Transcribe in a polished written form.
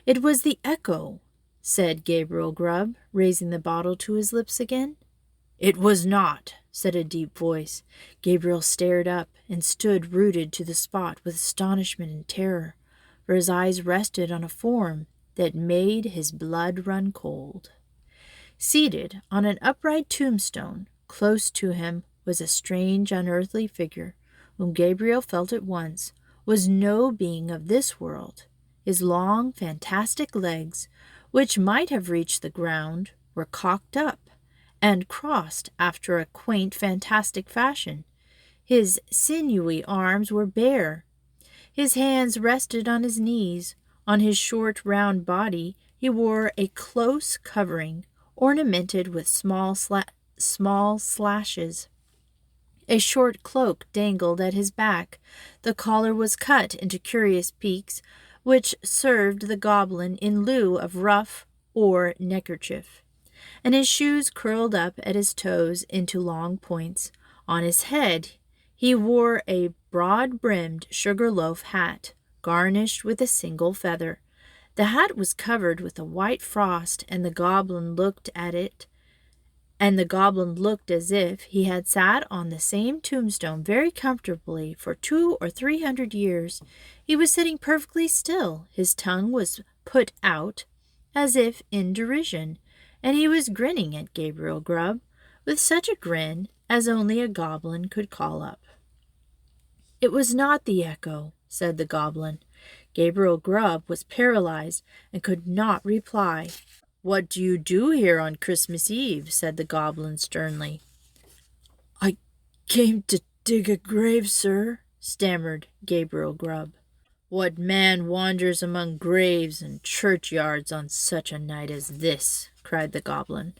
"It was the echo," said Gabriel Grubb, raising the bottle to his lips again. "It was not," said a deep voice. Gabriel stared up and stood rooted to the spot with astonishment and terror, for his eyes rested on a form that made his blood run cold. Seated on an upright tombstone, close to him was a strange, unearthly figure, whom Gabriel felt at once was no being of this world. His long, fantastic legs, which might have reached the ground, were cocked up and crossed after a quaint, fantastic fashion. His sinewy arms were bare. His hands rested on his knees. On his short, round body he wore a close covering, ornamented with small slashes. A short cloak dangled at his back. The collar was cut into curious peaks, which served the goblin in lieu of ruff or neckerchief, and his shoes curled up at his toes into long points. On his head he wore a broad-brimmed sugar-loaf hat, garnished with a single feather. The hat was covered with a white frost, and the goblin looked as if he had sat on the same tombstone very comfortably for 200 or 300 years. He was sitting perfectly still. His tongue was put out, as if in derision, and he was grinning at Gabriel Grubb with such a grin as only a goblin could call up. "It was not the echo," said the goblin. Gabriel Grubb was paralyzed and could not reply. "What do you do here on Christmas Eve?" said the goblin sternly. "I came to dig a grave, sir," stammered Gabriel Grubb. "What man wanders among graves and churchyards on such a night as this?" cried the goblin.